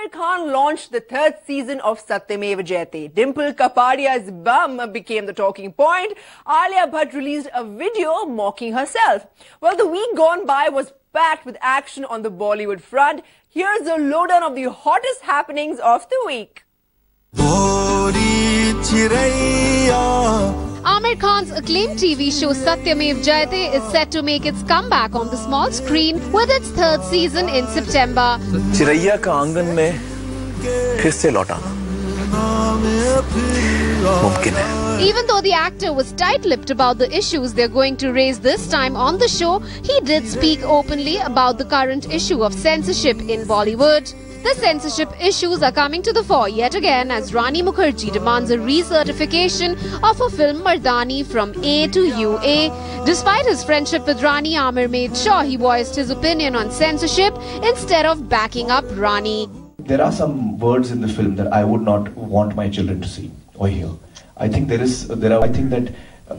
Aamir Khan launched the third season of Satyameva Jayate. Dimple Kapadia's bum became the talking point. Alia Bhatt released a video mocking herself. Well, the week gone by was packed with action on the Bollywood front. Here's the lowdown of the hottest happenings of the week. Aamir Khan's acclaimed TV show Satyamev Jayate is set to make its comeback on the small screen with its third season in September. चिरैया का आंगन में फिर से लौटाना मुमकिन है. Even though the actor was tight-lipped about the issues they're going to raise this time on the show, he did speak openly about the current issue of censorship in Bollywood. The censorship issues are coming to the fore yet again as Rani Mukherjee demands a recertification of her film Mardani from A to UA. Despite his friendship with Rani, Aamir made sure he voiced his opinion on censorship instead of backing up Rani. There are some words in the film that I would not want my children to see or hear. I think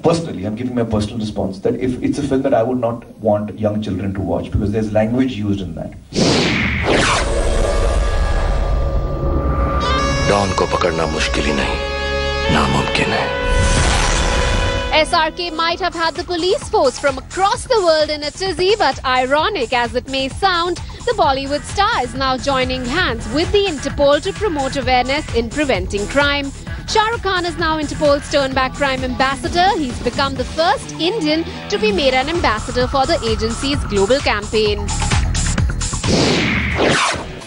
personally, I'm giving my personal response that if it's a film that I would not want young children to watch because there's language used in that. Don को पकड़ना मुश्किल ही नहीं, नामुमकिन है. SRK might have had the police force from across the world in a tizzy, but ironic as it may sound, the Bollywood star is now joining hands with the Interpol to promote awareness in preventing crime. Shah Rukh Khan is now Interpol's Turn Back Crime Ambassador. He's become the first Indian to be made an ambassador for the agency's global campaign.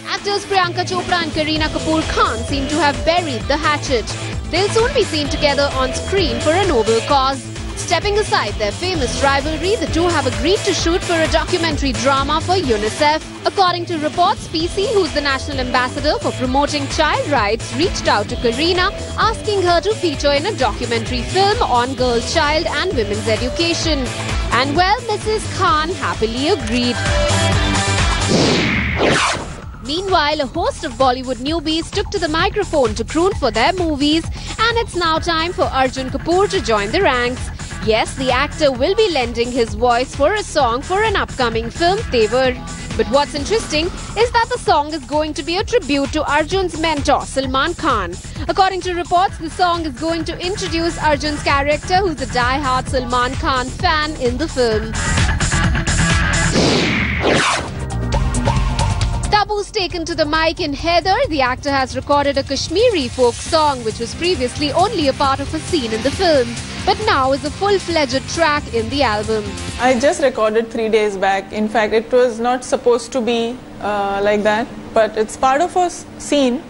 Actors Priyanka Chopra and Kareena Kapoor Khan seem to have buried the hatchet. They'll soon be seen together on screen for a noble cause. Stepping aside their famous rivalry, the two have agreed to shoot for a documentary drama for UNICEF. According to reports, PC, who's the national ambassador for promoting child rights, reached out to Kareena asking her to feature in a documentary film on girl child and women's education. And well, Mrs. Khan happily agreed. Meanwhile, a host of Bollywood newbies took to the microphone to croon for their movies, and it's now time for Arjun Kapoor to join the ranks. Yes, the actor will be lending his voice for a song for an upcoming film, Tevar. But what's interesting is that the song is going to be a tribute to Arjun's mentor, Salman Khan. According to reports, the song is going to introduce Arjun's character, who's a die-hard Salman Khan fan in the film. Tabu's taken to the mic in Heather. The actor has recorded a Kashmiri folk song which was previously only a part of a scene in the film, but now is a full-fledged track in the album. I just recorded 3 days back. In fact, it was not supposed to be like that, but it's part of a scene.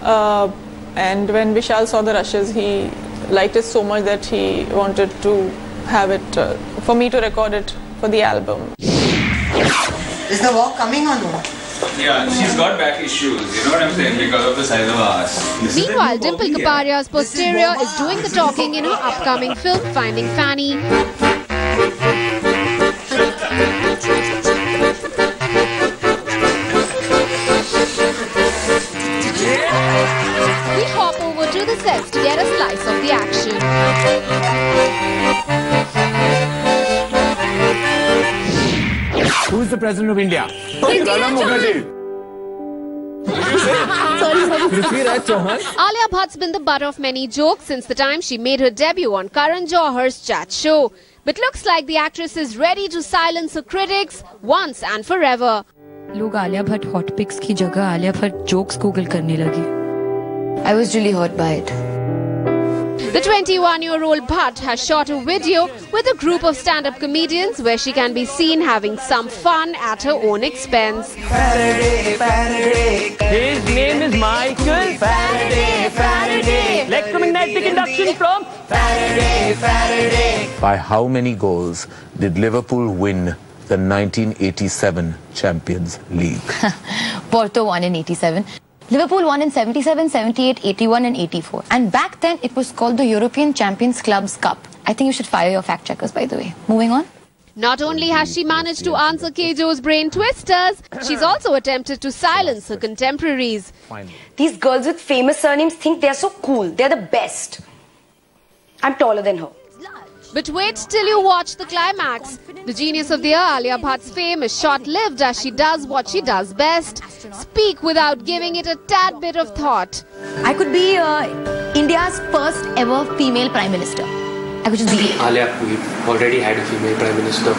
And when Vishal saw the rushes, he liked it so much that he wanted to have it, for me to record it for the album. Is the walk coming or no? Yeah, she's got back issues, you know what I'm saying, because of the size of her ass. Meanwhile, Dimple Kapadia's posterior is doing the talking in her upcoming film, Finding Fanny. We hop over to the sets to get a slice of the action. Who is the President of India? Pranab Mukherjee. Alia Bhatt's been the butt of many jokes since the time she made her debut on Karan Johar's Chat Show. But looks like the actress is ready to silence her critics once and forever. लोग Alia Bhatt hot pics की जगह Alia Bhatt jokes Google करने लगी. I was really hurt by it. The 21-year-old Bhatt has shot a video with a group of stand-up comedians where she can be seen having some fun at her own expense. Faraday, Faraday. His name is Michael Faraday, Faraday. Electromagnetic induction from Faraday, Faraday. By how many goals did Liverpool win the 1987 Champions League? Porto won in 87. Liverpool won in 77, 78, 81 and 84. And back then it was called the European Champions Clubs Cup. I think you should fire your fact checkers, by the way. Moving on. Not only has she managed to answer Kejo's brain twisters, she's also attempted to silence her contemporaries. These girls with famous surnames think they're so cool. They're the best. I'm taller than her. But wait till you watch the climax. The genius of the year, Alia Bhatt's fame is short-lived as she does what she does best. Speak without giving it a tad bit of thought. I could be India's first ever female Prime Minister. I could just be... Alia, we've already had a female Prime Minister.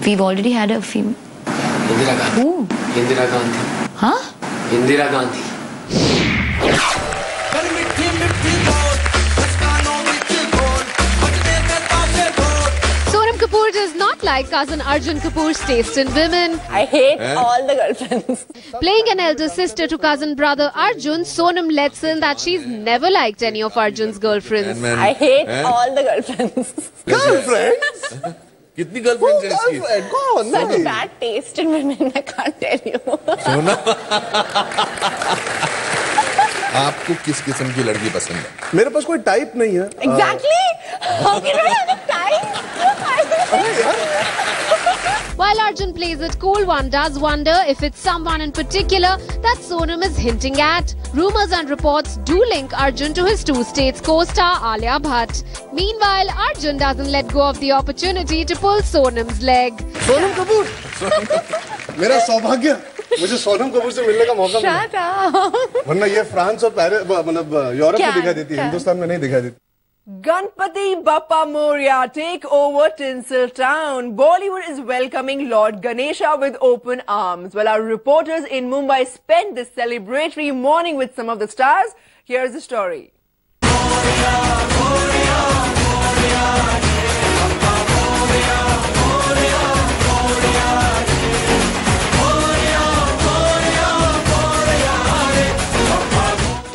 We've already had a female... Indira Gandhi. Who? Indira Gandhi. Huh? Indira Gandhi. Sonam Kapoor does not like cousin Arjun Kapoor's taste in women. I hate all the girlfriends. Playing an elder sister to cousin brother Arjun, Sonam lets in that she's never liked any of Arjun's girlfriends. I hate all the girlfriends. Girlfriends? कितनी girlfriends है इसकी? Kौन? Such bad taste in women, I can't tell you. आपको किस किस्म की लड़की पसंद है? मेरे पास कोई टाइप नहीं है. Exactly. How can I have a type? While Arjun plays it cool, one does wonder if it's someone in particular that Sonam is hinting at. Rumours and reports do link Arjun to his Two States co-star Alia Bhatt. Meanwhile, Arjun doesn't let go of the opportunity to pull Sonam's leg. Sonam Kapoor, मेरा सौभाग्य, मुझे सोनम कपूर से मिलने का मौका मिला. वरना ये फ्रांस और पेरिस मतलब यूरोप में दिखाई देती है, हिंदुस्तान में नहीं दिखाई देती. Ganpati Bappa Moria take over Tinseltown. Bollywood is welcoming Lord Ganesha with open arms. Well, our reporters in Mumbai spent this celebratory morning with some of the stars. Here's the story.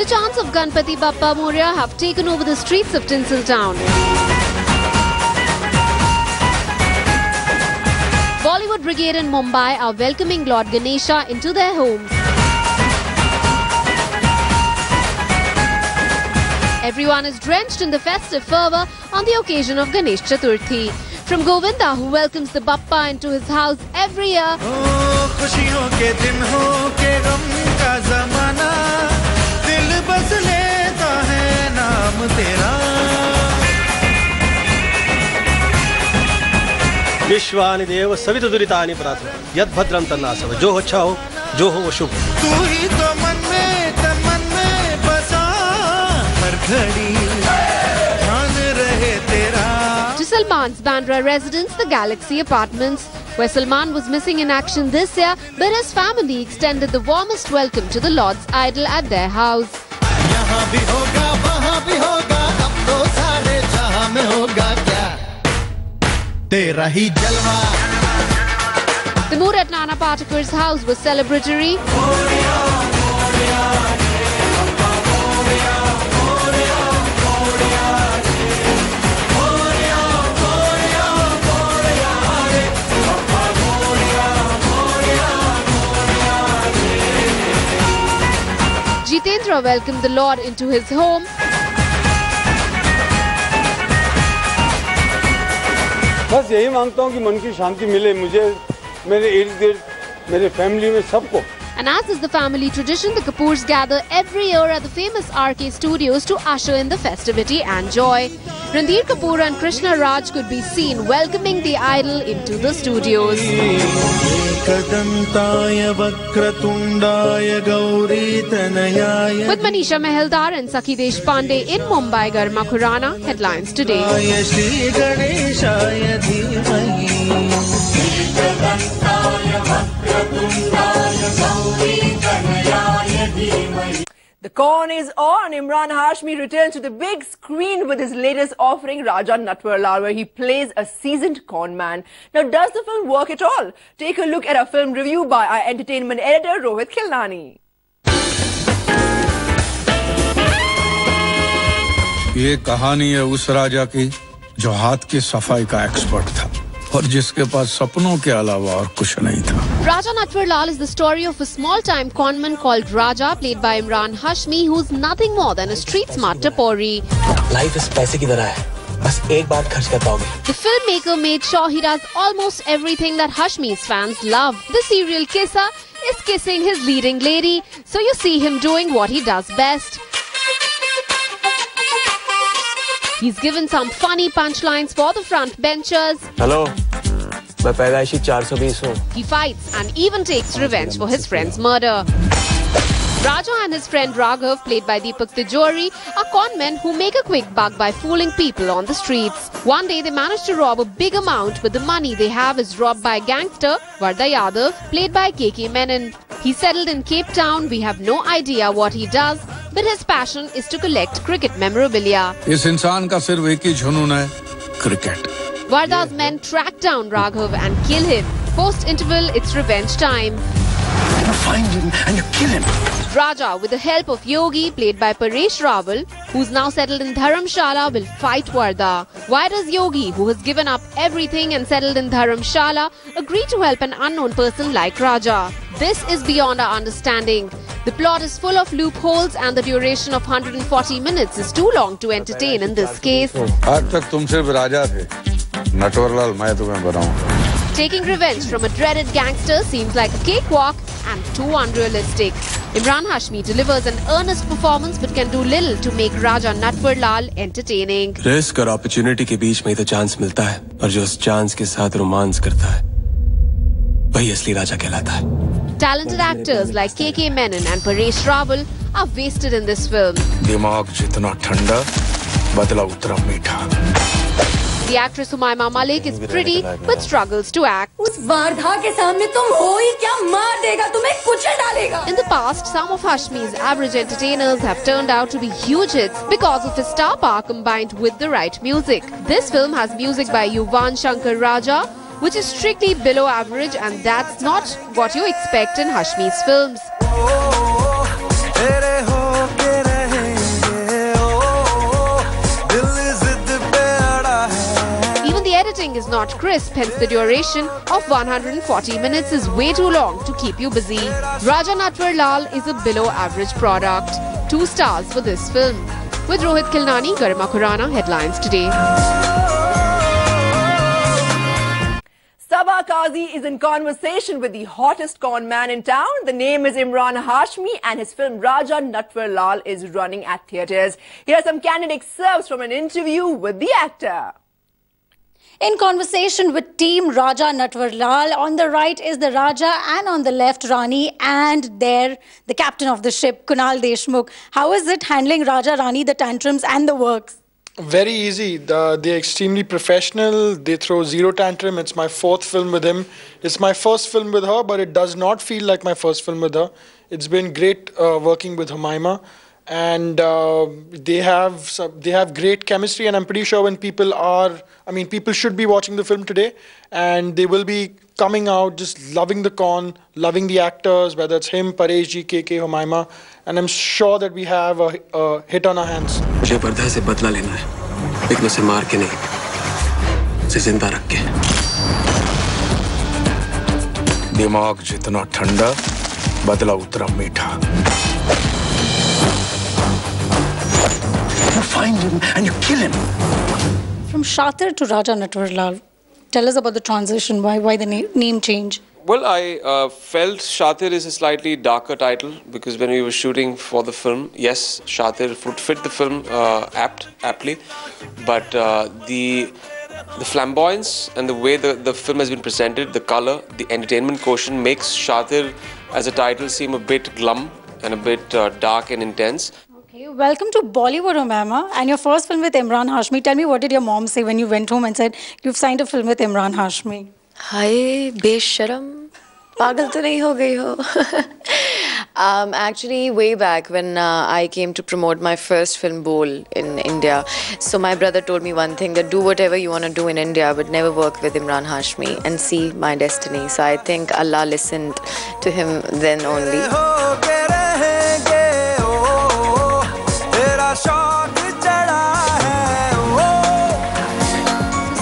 The chants of Ganpati Bappa Moria have taken over the streets of Tinseltown. Bollywood Brigade in Mumbai are welcoming Lord Ganesha into their homes. Everyone is drenched in the festive fervour on the occasion of Ganesh Chaturthi. From Govinda, who welcomes the Bappa into his house every year, विश्वानि देव सवित दुरितानि प्रार्थना यद भद्रम तन्नासव जो अच्छा हो जो हो वो शुभ तू ही तो मन में बसा हर घड़ी ध्यान रहे तेरा. To Salman's Bandra residence, the Galaxy Apartments, where Salman was missing in action this year, but his family extended the warmest welcome to the Lord's idol at their house. यहाँ भी होगा वहाँ भी होगा अब तो सारे जहाँ में होगा क्या तेरा ही जलवा. The mood at Nana Patekar's house was celebratory. Jitendra welcomed the Lord into his home. बस यही मांगता हूँ कि मन की शांति मिले मुझे, मेरे इर्द-गिर्द, मेरे फैमिली में सबको. And as is the family tradition, the Kapoors gather every year at the famous RK Studios to usher in the festivity and joy. Ranbir Kapoor and Krishna Raj could be seen welcoming the idol into the studios. With Manisha Mehaldar and Sakhi Deshpande in Mumbai, Garma Khurana, headlines today. The con is on. Imran Hashmi returns to the big screen with his latest offering, Raja Natwarlal, where he plays a seasoned con man. Now, does the film work at all? Take a look at a film review by our entertainment editor, Rohit Khilnani. ये कहानी है उस राजा की जो हाथ की सफाई का एक्सपर्ट था और जिसके पास सपनों के अलावा और कुछ नहीं था. Raja Natwarlal is the story of a small-time conman called Raja, played by Imran Hashmi, who's nothing more than a street-smart tapori. Life is पैसे की तरह है, बस एक बार खर्च कर पाओगे. The filmmaker made sure he does almost everything that Hashmi's fans love. The serial kisser is kissing his leading lady, so you see him doing what he does best. He's given some funny punchlines for the front benchers. Hello. मैं पैदाइशी 420 हूँ. He fights and even takes revenge for his friend's murder. Raja and his friend Raghav, played by Deepak Tijori, are con men who make a quick buck by fooling people on the streets. One day they manage to rob a big amount, but the money they have is robbed by a gangster, Vardha Yadav, played by KK Menon. He settled in Cape Town. We have no idea what he does, but his passion is to collect cricket memorabilia. इस इंसान का सिर्फ एक ही जुनून है, cricket. Vardha's men track down Raghav and kill him. Post-interval, it's revenge time. You find him and you kill him. Raja, with the help of Yogi, played by Paresh Rawal, who's now settled in Dharamshala, will fight Vardha. Why does Yogi, who has given up everything and settled in Dharamshala, agree to help an unknown person like Raja? This is beyond our understanding. The plot is full of loopholes and the duration of 140 minutes is too long to entertain in this case. आज तक तुम सिर्फ राजा थे, नटवरलाल मैं तुम्हें बनाऊं. Taking revenge from a dreaded gangster seems like a cakewalk and too unrealistic. Imran Hashmi delivers an earnest performance but can do little to make Raja Natwar Lal entertaining. Risk और opportunity के बीच में तो chance मिलता है, और जो उस chance के साथ रोमांस करता है, वही असली राजा कहलाता है. Talented actors like KK Menon and Paresh Rawal are wasted in this film. दिमाग जितना ठंडा, बदला उतना मीठा. The actress Humayma Malik is pretty but struggles to act. उस वारधा के सामने तुम हो ही क्या, मार देगा तुम्हें, कुचल डालेगा. In the past, some of Hashmi's average entertainers have turned out to be huge hits because of his star power combined with the right music. This film has music by Yuvan Shankar Raja, which is strictly below average, and that's not what you expect in Hashmi's films. Editing is not crisp, hence the duration of 140 minutes is way too long to keep you busy. Raja Natwar Lal is a below average product. 2 stars for this film. With Rohit Khilnani, Garima Khurana, Headlines Today. Sabah Qazi is in conversation with the hottest con man in town. The name is Imran Hashmi and his film Raja Natwar Lal is running at theatres. Here are some candid excerpts from an interview with the actor. In conversation with team Raja Natwar Lal, on the right is the Raja and on the left Rani, and there the captain of the ship, Kunal Deshmukh. How is it handling Raja, Rani, the tantrums and the works? Very easy. They're extremely professional. They throw zero tantrum. It's my 4th film with him. It's my first film with her, but it does not feel like my first film with her. It's been great working with Humayma. And they have great chemistry, and I'm pretty sure when people should be watching the film today, and they will be coming out just loving the con, loving the actors, whether it's him, Paresh ji, KK, Humayma, and I'm sure that we have a hit on our hands. मुझे वर्धा से बदला लेना है, लेकिन उसे मार के नहीं, उसे जिंदा रख के. दिमाग जितना ठंडा, बदला उतना मीठा. You find him and you kill him. From Shatir to Raja Natwar Lal, tell us about the transition. Why the name change? Well, I felt Shatir is a slightly darker title because when we were shooting for the film, yes, Shatir would fit the film aptly, but the flamboyance and the way the film has been presented, the color, the entertainment quotient makes Shatir as a title seem a bit glum and a bit dark and intense. Welcome to Bollywood, Humayma, and your first film with Imran Hashmi. Tell me, what did your mom say when you went home and said you've signed a film with Imran Hashmi? Hi, besharam. Pagal to nahi ho gayi ho. Actually, way back when I came to promote my first film, Bol, in India. So my brother told me one thing, that do whatever you want to do in India, but never work with Imran Hashmi and see my destiny. So I think Allah listened to him then only.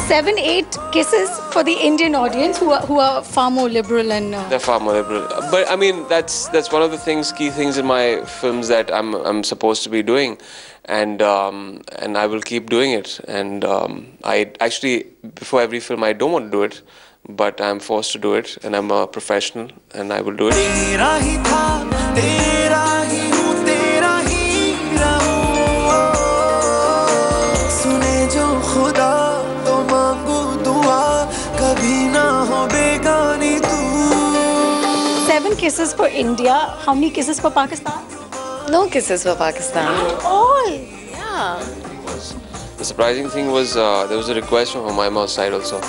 7-8 kisses for the Indian audience who are far more liberal and they're far more liberal. But I mean that's one of the key things in my films that I'm supposed to be doing, and I will keep doing it. And I actually, before every film, I don't want to do it, but I'm forced to do it, and I'm a professional, and I will do it. 7-8 kisses for India. How many kisses for Pakistan? No kisses for Pakistan. All. Yeah. The surprising thing was there was a request from Humayma's side also.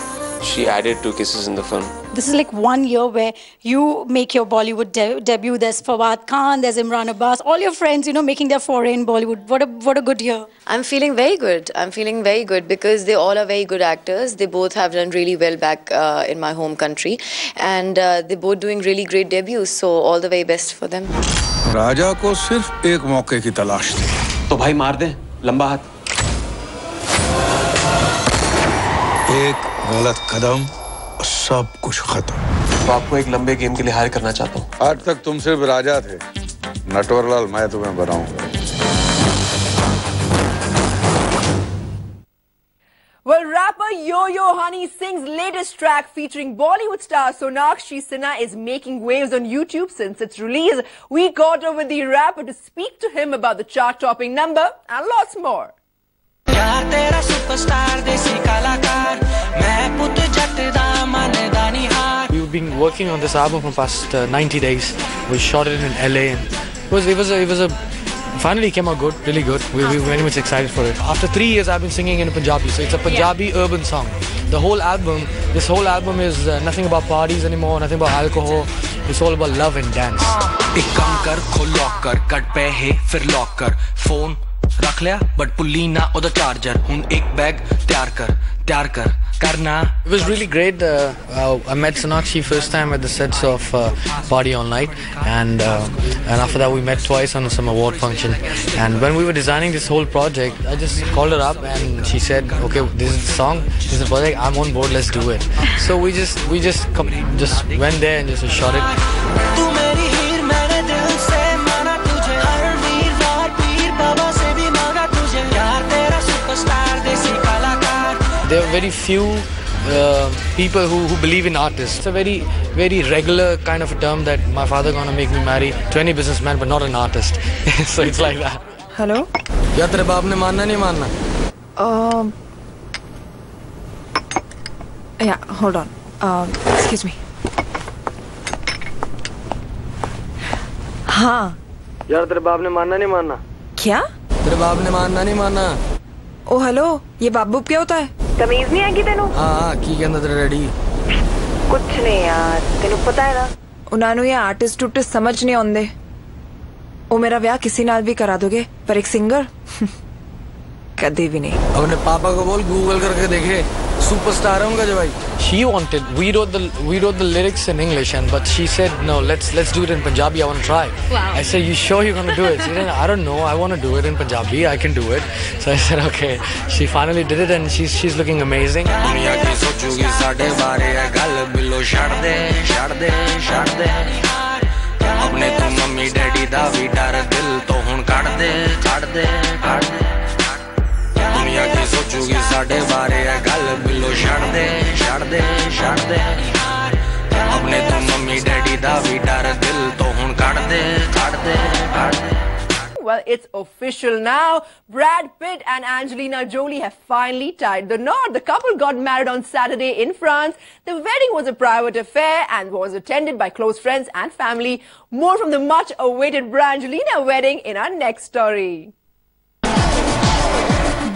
She added 2 kisses in the film. This is like 1 year where you make your Bollywood debut. There's Fawad Khan, there's Imran Abbas, all your friends, you know, making their foray in Bollywood. What a good year. I'm feeling very good. I'm feeling very good because they all are very good actors. They both have done really well back in my home country, and they're both doing really great debuts. So all the very best for them. राजा को सिर्फ एक मौके की तलाश थी. तो भाई मार दे, लंबा हाथ. एक गलत कदम सब कुछ खत्म. तो आपको एक लंबे गेम के लिए हायर करना चाहता हूँ. आज तक तुम सिर्फ राजा थे. नटवरलाल मैं तुम्हें बनाऊंगा. Well, rapper Yo-Yo Honey Singh's latest track featuring Bollywood star Sonakshi Sinha is making waves on YouTube since its release. We caught up with the rapper to speak to him about the chart-topping number and lots more. We've been working on this album for past 90 days. We shot it in LA, and finally came out good, really good. We were very much excited for it. After 3 years, I've been singing in Punjabi, so it's a Punjabi urban song. This whole album is nothing about parties anymore, nothing about alcohol. It's all about love and dance. एक काम कर, खोल lock कर, cut पे है, फिर lock कर, phone रख लिया, बट पुल्ली ना उधर चार्जर, हुन एक बैग तैयार कर, करना. It was really great. I met Sonakshi first time at the sets of Party All Night, and after that we met twice on some award function. And when we were designing this whole project, I just called her up and she said, "Okay, this is the song, this is the project. I'm on board. Let's do it." So we just went there and just shot it. There are very few people who believe in artists. It's a very, very regular kind of a term that my father gonna make me marry to any businessman, but not an artist. So it's like that. Hello? क्या तेरे बाप ने मानना नहीं मानना? Yeah, hold on. Excuse me. हाँ. यार तेरे बाप ने मानना नहीं मानना? क्या? तेरे बाप ने मानना नहीं मानना? ओ हेलो, ये बाबू क्या होता है? तमीज नहीं आएगी तेनू? हाँ, की कहंदा तेरा डैडी? कुछ नहीं यार, तेनू पता है ना? उन्होंने ये आर्टिस्ट टूटिस्ट समझ नहीं आंदे. ओ मेरा ब्याह किसी नाल भी करा दोगे, पर एक सिंगर कदे भी नहीं. अपने पापा को बोल गूगल करके देखे. Superstar होगा जो भाई. She wanted. We wrote the lyrics in English, but she said no. Let's do it in Punjabi. I want to try. Wow. I said, you sure you're gonna do it? She said, I don't know. I want to do it in Punjabi. I can do it. So I said, okay. She finally did it, and she's looking amazing. दुनिया की सोचूगी साढ़े बारे गल below छड़ दे. अपने तू mummy daddy दा भी डर दिल तो हुन कट दे. दुनिया की सोचूगी साढ़े बारे गल बिलो छड़ दे. अपने तू मम्मी डैडी दा भी डर दिल तो हुन cut they. Well, it's official now. Brad Pitt and Angelina Jolie have finally tied the knot. The couple got married on Saturday in France. The wedding was a private affair and was attended by close friends and family. More from the much-awaited Brangelina wedding in our next story.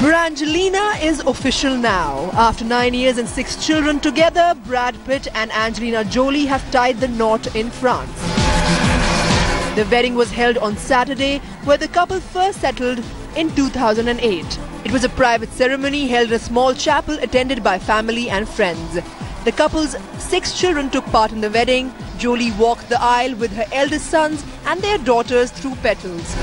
Brangelina is official now. After 9 years and 6 children together, Brad Pitt and Angelina Jolie have tied the knot in France. The wedding was held on Saturday, where the couple first settled in 2008. It was a private ceremony held in a small chapel attended by family and friends. The couple's 6 children took part in the wedding. Jolie walked the aisle with her eldest sons and their daughters through petals.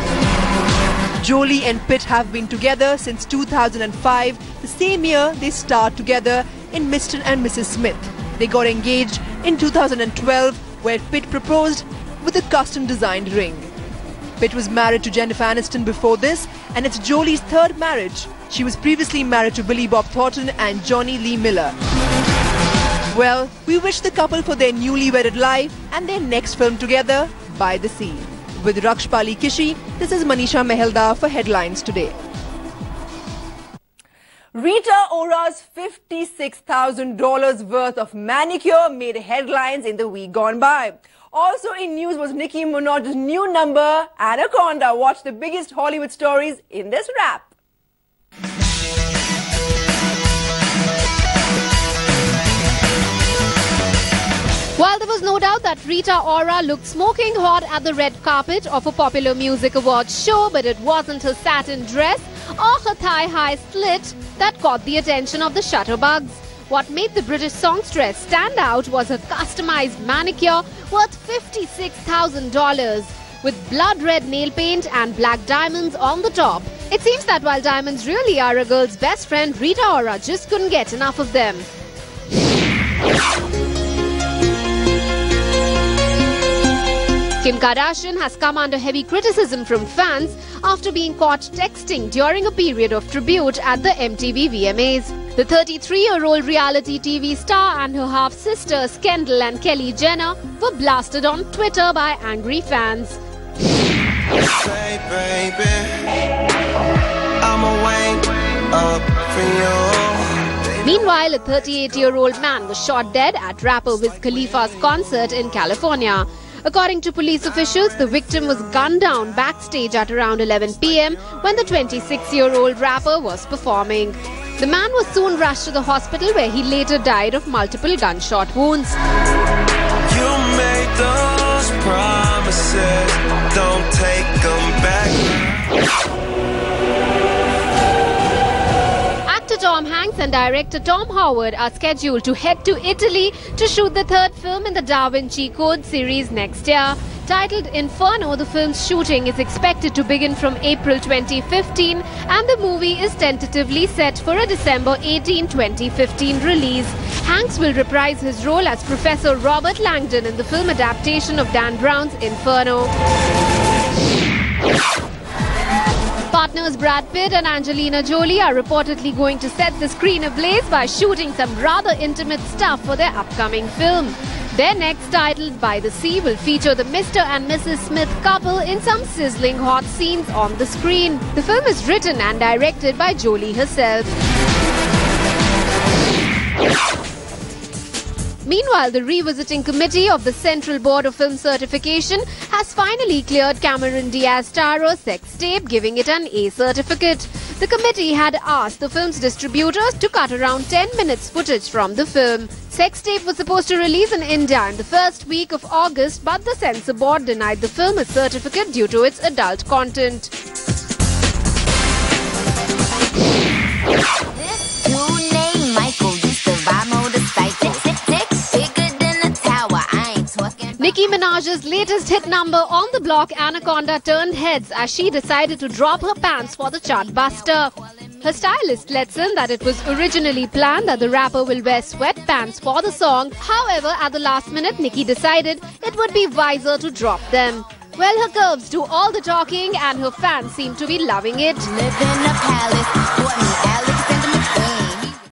Jolie and Pitt have been together since 2005. The same year, they starred together in Mr. and Mrs. Smith. They got engaged in 2012, where Pitt proposed with a custom-designed ring. Pitt was married to Jennifer Aniston before this, and it's Jolie's third marriage. She was previously married to Billy Bob Thornton and Johnny Lee Miller. Well, we wish the couple for their newly wedded life and their next film together, By the Sea. With Rakshpali Kishi, this is Manisha Meheldar for Headlines Today. Rita Ora's $56,000 worth of manicure made headlines in the week gone by. Also in news was Nicki Minaj's new number, Anaconda. Watch the biggest Hollywood stories in this wrap. While there was no doubt that Rita Ora looked smoking hot at the red carpet of a popular music awards show, but it wasn't her satin dress or her thigh-high slit that caught the attention of the shutterbugs. What made the British songstress stand out was her customized manicure worth $56,000 with blood red nail paint and black diamonds on the top. It seems that while diamonds really are a girl's best friend, Rita Ora just couldn't get enough of them. Kim Kardashian has come under heavy criticism from fans after being caught texting during a period of tribute at the MTV VMAs. The 33-year-old reality TV star and her half-sisters Kendall and Kylie Jenner were blasted on Twitter by angry fans. Say, baby, I'ma wake up for you. Meanwhile, a 38-year-old man was shot dead at rapper Wiz Khalifa's concert in California. According to police officials, the victim was gunned down backstage at around 11 p.m. when the 26-year-old rapper was performing. The man was soon rushed to the hospital where he later died of multiple gunshot wounds. You made those promises, don't take them back. Actor Tom Hanks and director Tom Howard are scheduled to head to Italy to shoot the third film in the Da Vinci Code series next year. Titled Inferno, the film's shooting is expected to begin from April 2015 and the movie is tentatively set for a December 18, 2015 release. Hanks will reprise his role as Professor Robert Langdon in the film adaptation of Dan Brown's Inferno. Partners Brad Pitt and Angelina Jolie are reportedly going to set the screen ablaze by shooting some rather intimate stuff for their upcoming film. Their next, titled By the Sea, will feature the Mr. and Mrs. Smith couple in some sizzling hot scenes on the screen. The film is written and directed by Jolie herself. Meanwhile, the revisiting committee of the Central Board of Film Certification has finally cleared Cameron Diaz-Taro's sex tape, giving it an A certificate. The committee had asked the film's distributors to cut around 10 minutes footage from the film. Sex Tape was supposed to release in India in the first week of August, but the censor board denied the film a certificate due to its adult content. Nicki Minaj's latest hit number on the block, Anaconda, turned heads as she decided to drop her pants for the chartbuster. Her stylist lets in that it was originally planned that the rapper will wear sweatpants for the song. However, at the last minute, Nicki decided it would be wiser to drop them. Well, her curves do all the talking and her fans seem to be loving it. Live in a palace,